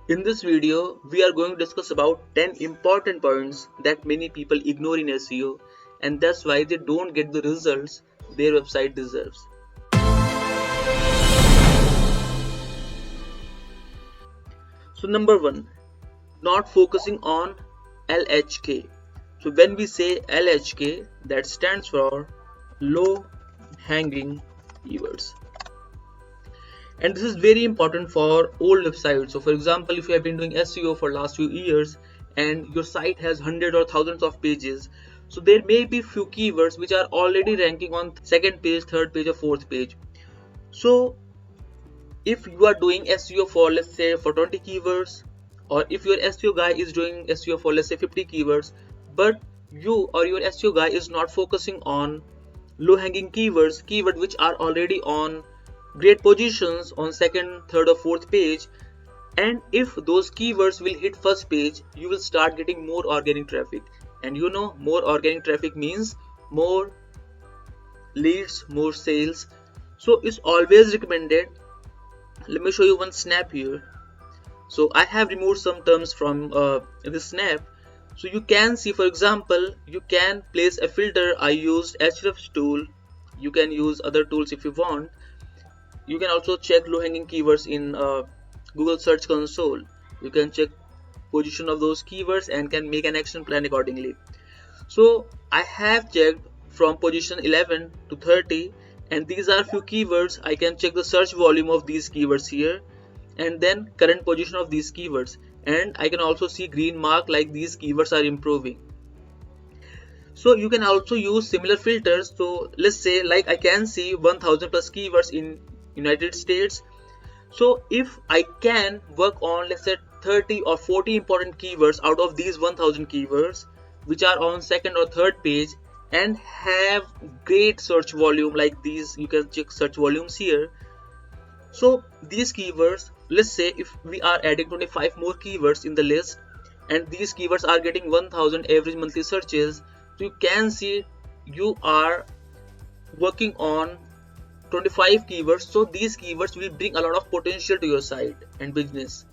In this video, we are going to discuss about 10 important points that many people ignore in SEO, and that's why they don't get the results their website deserves. So number 1, not focusing on LHK. So when we say LHK, that stands for low hanging keywords. And this is very important for old websites. So for example, if you have been doing SEO for last few years and your site has hundreds or thousands of pages, so there may be few keywords which are already ranking on second page, third page or fourth page. So if you are doing SEO for, let's say, for 20 keywords, or if your SEO guy is doing SEO for, let's say, 50 keywords, but you or your SEO guy is not focusing on low hanging keywords which are already on great positions on second, third or fourth page, and if those keywords will hit first page, you will start getting more organic traffic. And you know, more organic traffic means more leads, more sales. So it's always recommended. Let me show you one snap here. So I have removed some terms from this snap. So you can see, for example, you can place a filter. I used Ahrefs tool. You can use other tools if you want. You can also check low hanging keywords in Google Search Console. You can check position of those keywords and can make an action plan accordingly. So I have checked from position 11 to 30, and these are few keywords. I can check the search volume of these keywords here and then current position of these keywords, and I can also see green mark like these keywords are improving. So you can also use similar filters. So let's say, like, I can see 1000 plus keywords in United States. So if I can work on, let's say, 30 or 40 important keywords out of these 1000 keywords which are on second or third page and have great search volume like these, you can check search volumes here. So these keywords, let's say if we are adding 25 more keywords in the list and these keywords are getting 1000 average monthly searches, so you can see you are working on 25 keywords. So these keywords will bring a lot of potential to your site and business.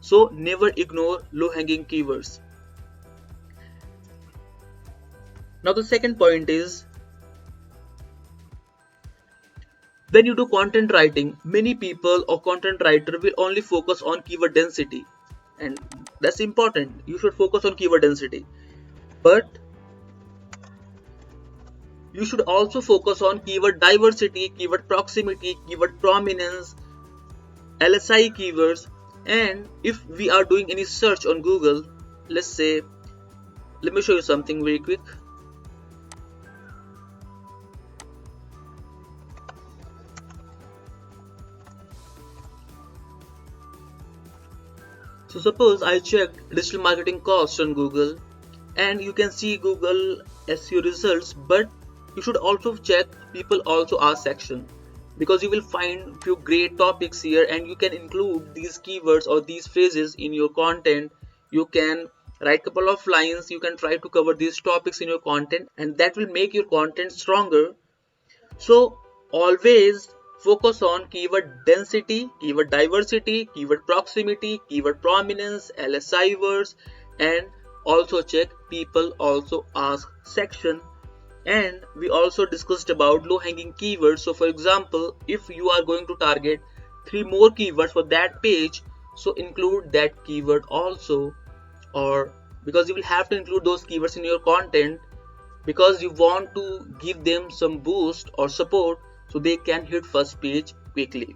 So never ignore low hanging keywords. Now the second point is, when you do content writing, many people or content writer will only focus on keyword density, and that's important. You should focus on keyword density, but you should also focus on keyword diversity, keyword proximity, keyword prominence, LSI keywords. And if we are doing any search on Google, let's say, let me show you something very quick. So suppose I checked digital marketing costs on Google, and you can see Google SEO results, but you should also check people also ask section, because you will find few great topics here and you can include these keywords or these phrases in your content. You can write couple of lines, you can try to cover these topics in your content, and that will make your content stronger. So always focus on keyword density, keyword diversity, keyword proximity, keyword prominence, LSI words, and also check people also ask section. And we also discussed about low hanging keywords. So for example, if you are going to target 3 more keywords for that page, so include that keyword also, or because you will have to include those keywords in your content because you want to give them some boost or support so they can hit first page quickly.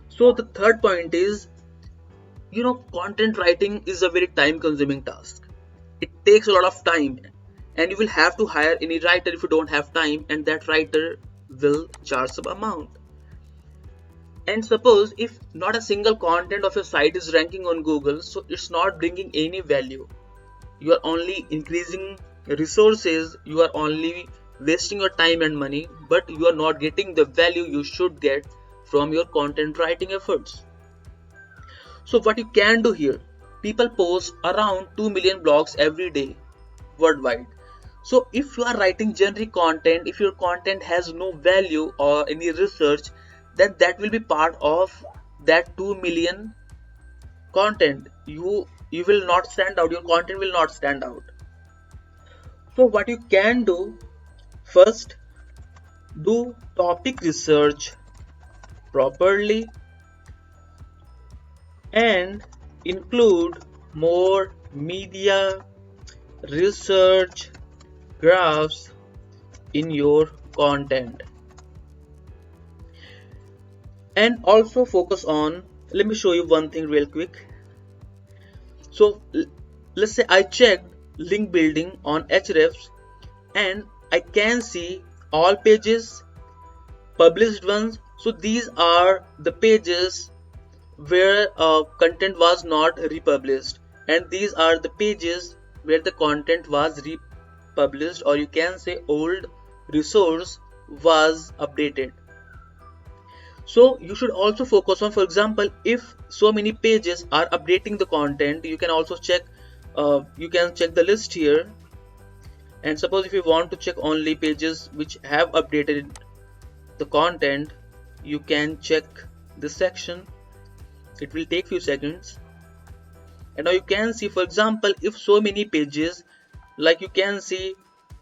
So the third point is, content writing is a very time consuming task. It takes a lot of time, and you will have to hire any writer if you don't have time, and that writer will charge some amount. And suppose if not a single content of your site is ranking on Google, so it's not bringing any value. You are only increasing resources, you are only wasting your time and money, but you are not getting the value you should get from your content writing efforts. So what you can do here, people post around 2 million blogs every day worldwide. So if you are writing generic content, if your content has no value or any research, then that will be part of that 2 million content, you will not stand out, your content will not stand out. So what you can do, first, do topic research properly and include more media research graphs in your content. And also focus on, let me show you one thing real quick. So let's say I checked link building on Hrefs and I can see all pages, published ones. So these are the pages where content was not republished, and these are the pages where the content was republished, or you can say old resource was updated. So you should also focus on, for example, if so many pages are updating the content, you can also check you can check the list here, and suppose if you want to check only pages which have updated the content, you can check this section. It will take few seconds, and now you can see, for example, if so many pages, like you can see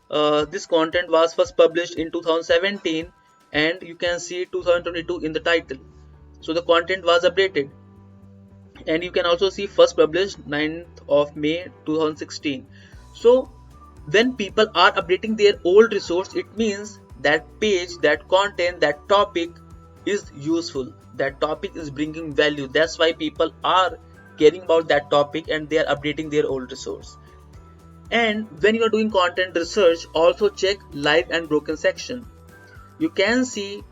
this content was first published in 2017 and you can see 2022 in the title, so the content was updated. And you can also see first published 9th of May 2016. So when people are updating their old resource, it means that page, that content, that topic is useful, that topic is bringing value. That's why people are caring about that topic and they are updating their old resource. And when you are doing content research, also check live and broken section. You can see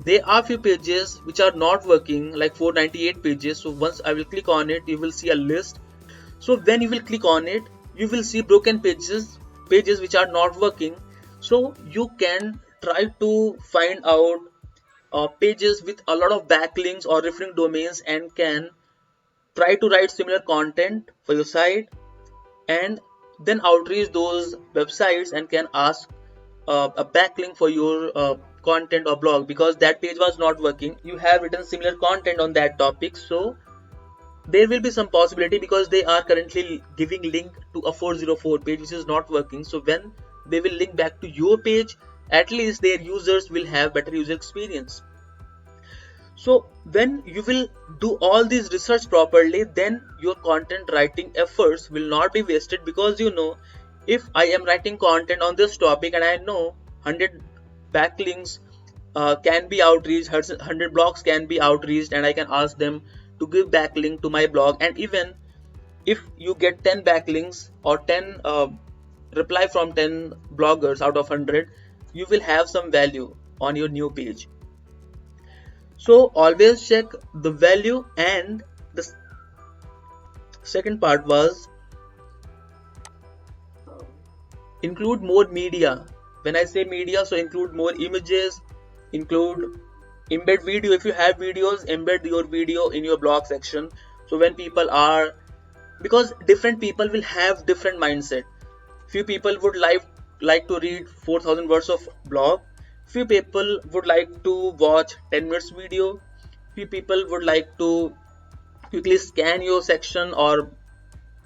there are few pages which are not working, like 498 pages. So once I will click on it, you will see a list. So when you will click on it, you will see broken pages which are not working. So you can try to find out pages with a lot of backlinks or referring domains, and can try to write similar content for your site, and then outreach those websites and can ask a backlink for your content or blog, because that page was not working. You have written similar content on that topic, so there will be some possibility, because they are currently giving link to a 404 page which is not working. So when they will link back to your page, at least their users will have better user experience. So when you will do all these research properly, then your content writing efforts will not be wasted, because you know, if I am writing content on this topic and I know 100 backlinks can be outreached, 100 blogs can be outreached, and I can ask them to give backlink to my blog, and even if you get 10 backlinks or 10 reply from 10 bloggers out of 100, you will have some value on your new page. So always check the value. And the second part was include more media. When I say media, so include more images, include embed video. If you have videos, embed your video in your blog section. So when people are, because different people will have different mindset. Few people would like to read 4,000 words of blog. Few people would like to watch 10 minutes video. Few people would like to quickly scan your section or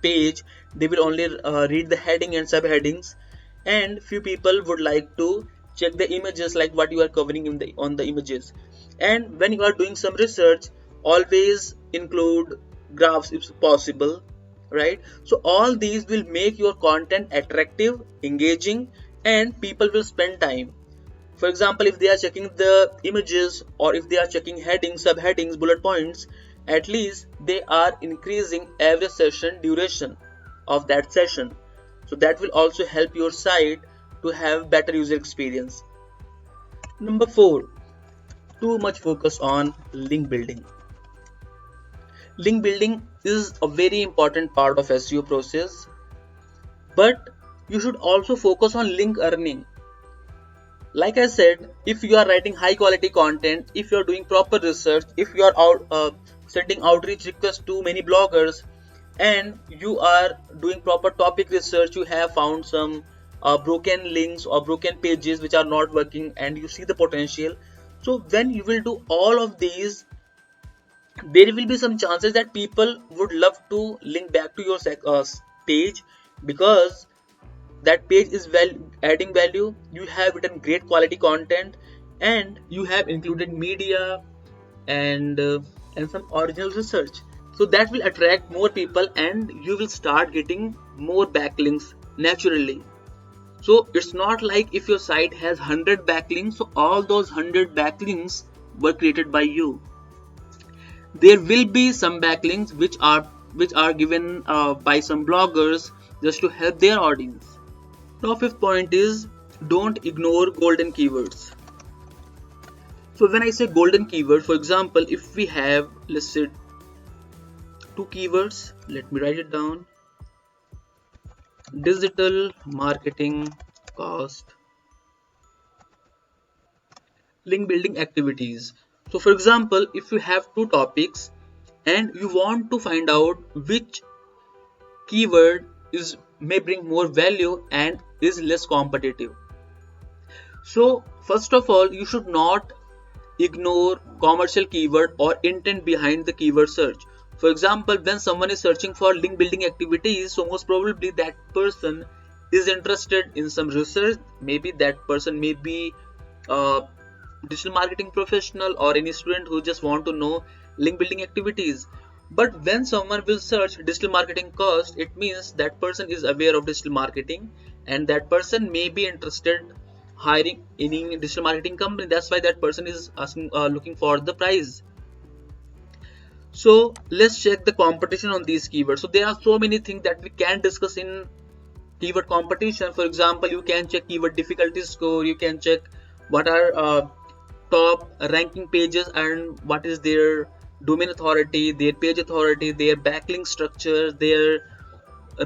page. They will only read the heading and subheadings. And few people would like to check the images, like what you are covering on the images. And when you are doing some research, always include graphs if possible, right? So all these will make your content attractive, engaging, and people will spend time. For example, if they are checking the images, or if they are checking headings, subheadings, bullet points, at least they are increasing every session duration of that session. So that will also help your site to have better user experience. Number 4, too much focus on link building. Link building is a very important part of SEO process, but you should also focus on link earning. Like I said, if you are writing high quality content, if you are doing proper research, if you are sending outreach requests to many bloggers, and you are doing proper topic research, you have found some broken links or broken pages which are not working, and you see the potential. So when you will do all of these, there will be some chances that people would love to link back to your page, because that page is adding value. You have written great quality content, and you have included media and uh, and some original research. So that will attract more people, and you will start getting more backlinks naturally. So it's not like if your site has 100 backlinks, so all those 100 backlinks were created by you. There will be some backlinks which are given by some bloggers just to help their audience. Now, fifth point is, don't ignore golden keywords. So when I say golden keyword, for example, if we have, let's say, two keywords, let me write it down: digital marketing cost, link building activities. So for example, if you have two topics and you want to find out which keyword is may bring more value and is less competitive, so first of all, you should not ignore commercial keyword or intent behind the keyword search. For example, when someone is searching for link building activities, so most probably that person is interested in some research. Maybe that person may be a digital marketing professional or any student who just want to know link building activities. But when someone will search digital marketing cost, it means that person is aware of digital marketing, and that person may be interested hiring any digital marketing company. That's why that person is asking, looking for the price. So let's check the competition on these keywords. So there are so many things that we can discuss in keyword competition. For example, you can check keyword difficulty score. You can check what are top ranking pages and what is their domain authority, their page authority, their backlink structure, their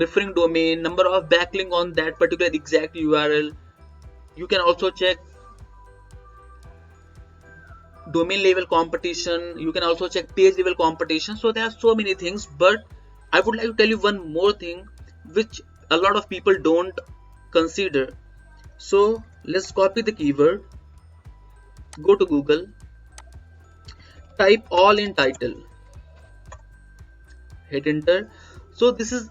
referring domain, number of backlink on that particular exact URL. You can also check domain level competition. You can also check page level competition. So there are so many things, but I would like to tell you one more thing which a lot of people don't consider. So let's copy the keyword, go to Google, type all in title, hit enter. So this is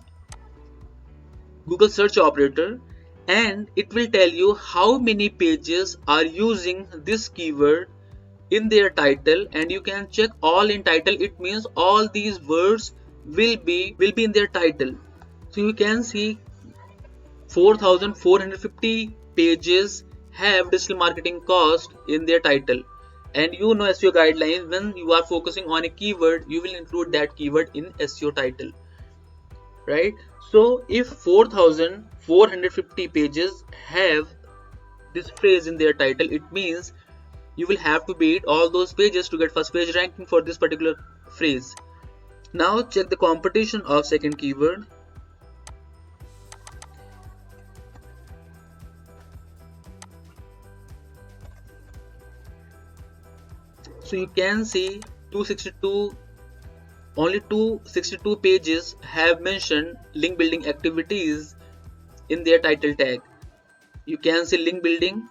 Google search operator, and it will tell you how many pages are using this keyword in their title, and you can check all in title. It means all these words will be in their title. So you can see 4,450 pages have digital marketing cost in their title. And you know SEO guidelines, when you are focusing on a keyword, you will include that keyword in SEO title, right? So if 4,450 pages have this phrase in their title, it means you will have to beat all those pages to get first page ranking for this particular phrase. Now check the competition of second keyword. So you can see 262, only 262 pages have mentioned link building activities in their title tag. You can see link building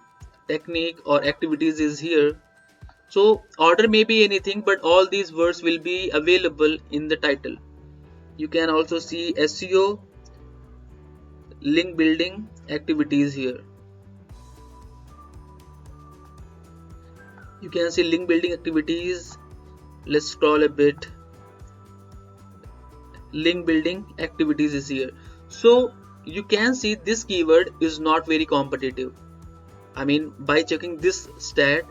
technique or activities is here. So order may be anything, but all these words will be available in the title. You can also see SEO, link building activities here. You can see link building activities. Let's scroll a bit. Link building activities is here. So you can see this keyword is not very competitive. I mean, by checking this stat,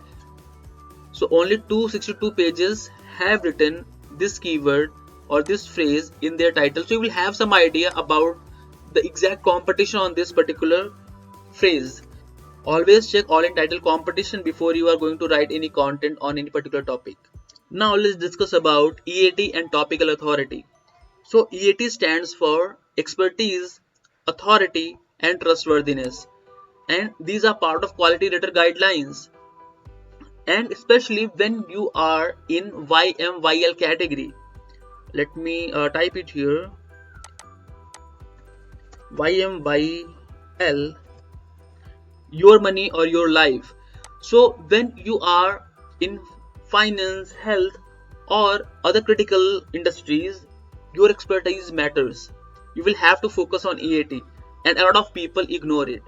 so only 262 pages have written this keyword or this phrase in their title. So you will have some idea about the exact competition on this particular phrase. Always check all in title competition before you are going to write any content on any particular topic. Now let's discuss about EAT and topical authority. So EAT stands for expertise, authority, and trustworthiness. And these are part of quality letter guidelines. And especially when you are in YMYL category. Let me type it here. YMYL, your money or your life. So when you are in finance, health, or other critical industries, your expertise matters. You will have to focus on EAT, and a lot of people ignore it.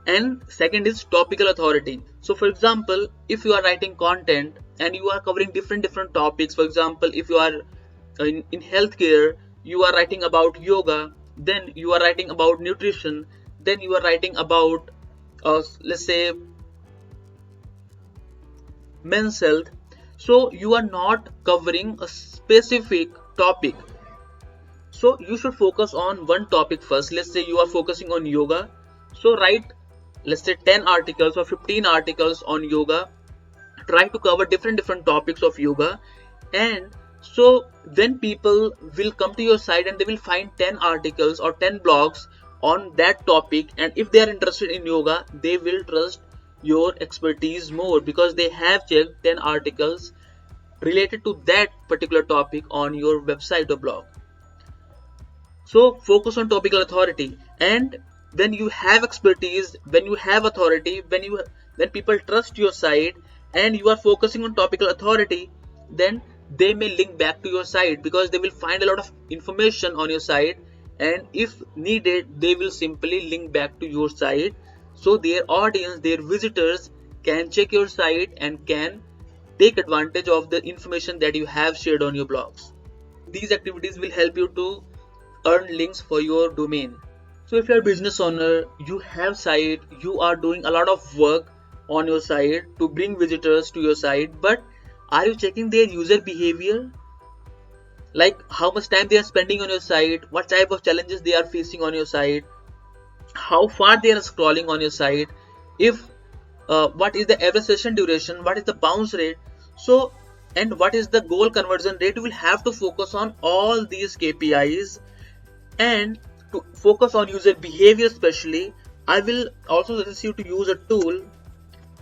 And second is topical authority. So for example, if you are writing content and you are covering different topics, for example, if you are in healthcare, you are writing about yoga, then you are writing about nutrition, then you are writing about let's say men's health. So you are not covering a specific topic. So you should focus on one topic first. Let's say you are focusing on yoga. So write, let's say 10 articles or 15 articles on yoga. Try to cover different topics of yoga. And so then people will come to your site and they will find 10 articles or 10 blogs on that topic. And if they are interested in yoga, they will trust your expertise more because they have checked 10 articles related to that particular topic on your website or blog. So focus on topical authority, and when you have expertise, when you have authority, when people trust your site and you are focusing on topical authority, then they may link back to your site because they will find a lot of information on your site, and if needed they will simply link back to your site so their audience, their visitors can check your site and can take advantage of the information that you have shared on your blogs. These activities will help you to earn links for your domain. So if you're a business owner, you have site, you are doing a lot of work on your site to bring visitors to your site, but are you checking their user behavior? Like how much time they are spending on your site, what type of challenges they are facing on your site, how far they are scrolling on your site, if what is the average session duration, what is the bounce rate, so and what is the goal conversion rate. You will have to focus on all these KPIs, and to focus on user behavior especially, I will also suggest you to use a tool,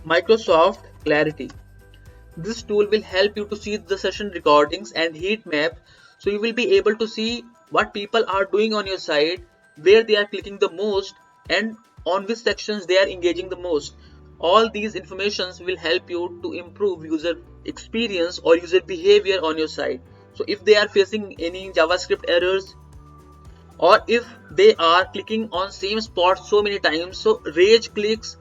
Microsoft Clarity. This tool will help you to see the session recordings and heat map, so you will be able to see what people are doing on your site, where they are clicking the most, and on which sections they are engaging the most. All these informations will help you to improve user experience or user behavior on your site. So if they are facing any JavaScript errors, or if they are clicking on same spot so many times, so rage clicks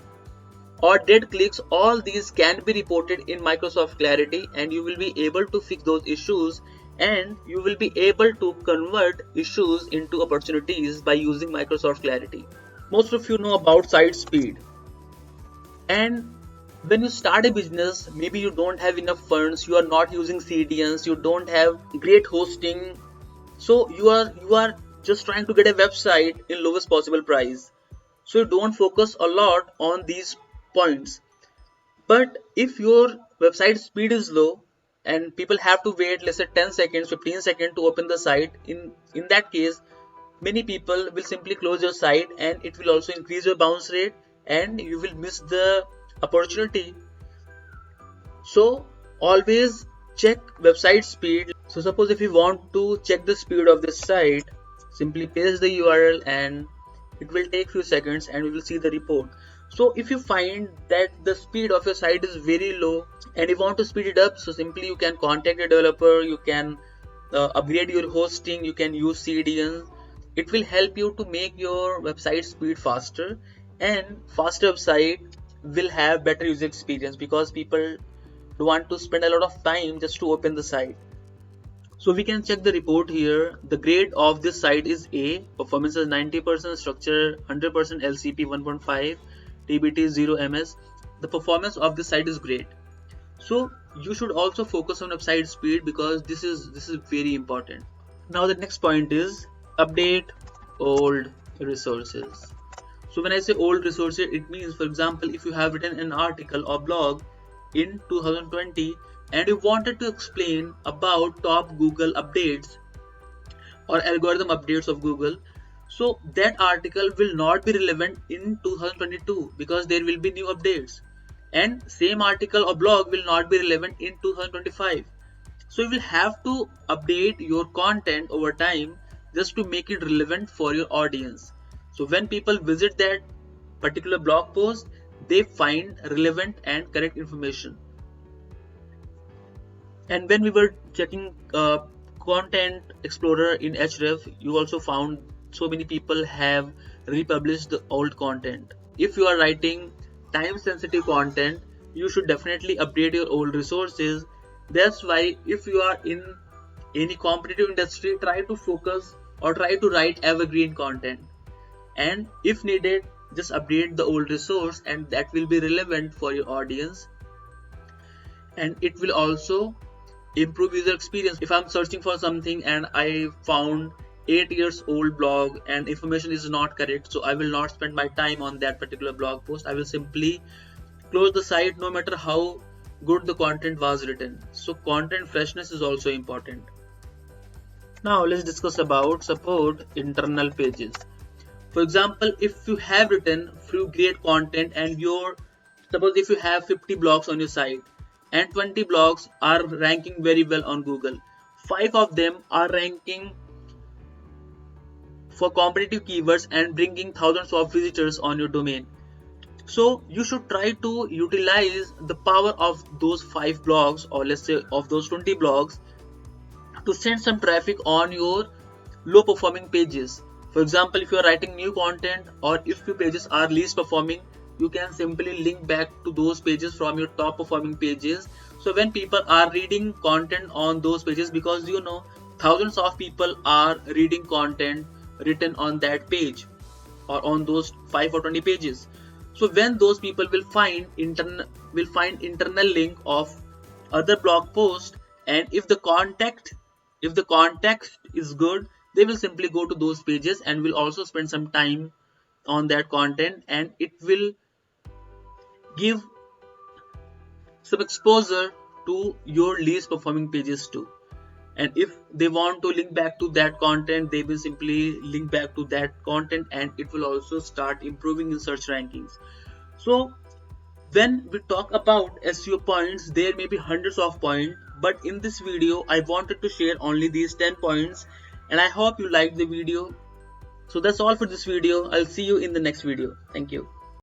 or dead clicks, all these can be reported in Microsoft Clarity, and you will be able to fix those issues, and you will be able to convert issues into opportunities by using Microsoft Clarity. Most of you know about site speed, and when you start a business, maybe you don't have enough funds, you are not using CDNs, you don't have great hosting, so you are just trying to get a website in lowest possible price. So you don't focus a lot on these points. But if your website speed is low and people have to wait, let's say 10 seconds, 15 seconds to open the site, in that case, many people will simply close your site, and it will also increase your bounce rate and you will miss the opportunity. So always check website speed. So suppose if you want to check the speed of this site, simply paste the URL and it will take few seconds and we will see the report. So if you find that the speed of your site is very low and you want to speed it up, so simply you can contact a developer, you can upgrade your hosting, you can use CDN. It will help you to make your website speed faster, and faster website will have better user experience because people don't want to spend a lot of time just to open the site. So we can check the report here. The grade of this site is A, performance is 90%, structure 100%, LCP 1.5, TBT 0 MS. The performance of this site is great. So you should also focus on website speed because this is very important. Now the next point is update old resources. So when I say old resources, it means, for example, if you have written an article or blog in 2020 and you wanted to explain about top Google updates or algorithm updates of Google, so that article will not be relevant in 2022 because there will be new updates, and same article or blog will not be relevant in 2025. So you will have to update your content over time just to make it relevant for your audience. So when people visit that particular blog post, they find relevant and correct information. And when we were checking content explorer in Href, you also found so many people have republished the old content. If you are writing time sensitive content, you should definitely update your old resources. That's why if you are in any competitive industry, try to focus or try to write evergreen content, and if needed, just update the old resource, and that will be relevant for your audience, and it will also improve user experience. If I'm searching for something and I found 8 years old blog and information is not correct, so I will not spend my time on that particular blog post. I will simply close the site no matter how good the content was written. So content freshness is also important. Now let's discuss about support internal pages. For example, if you have written few great content and suppose if you have 50 blogs on your site and 20 blogs are ranking very well on Google, 5 of them are ranking for competitive keywords and bringing thousands of visitors on your domain. So you should try to utilize the power of those 5 blogs, or let's say of those 20 blogs, to send some traffic on your low performing pages. For example, if you are writing new content or if your pages are least performing, you can simply link back to those pages from your top performing pages. So when people are reading content on those pages, because you know thousands of people are reading content written on that page or on those 5 or 20 pages. So when those people will find internal link of other blog post, and if the context is good, they will simply go to those pages and will also spend some time on that content, and it will give some exposure to your least performing pages too. And if they want to link back to that content, they will simply link back to that content, and it will also start improving in search rankings. So when we talk about SEO points, there may be hundreds of points, but in this video I wanted to share only these 10 points, and I hope you liked the video. So that's all for this video. I'll see you in the next video. Thank you.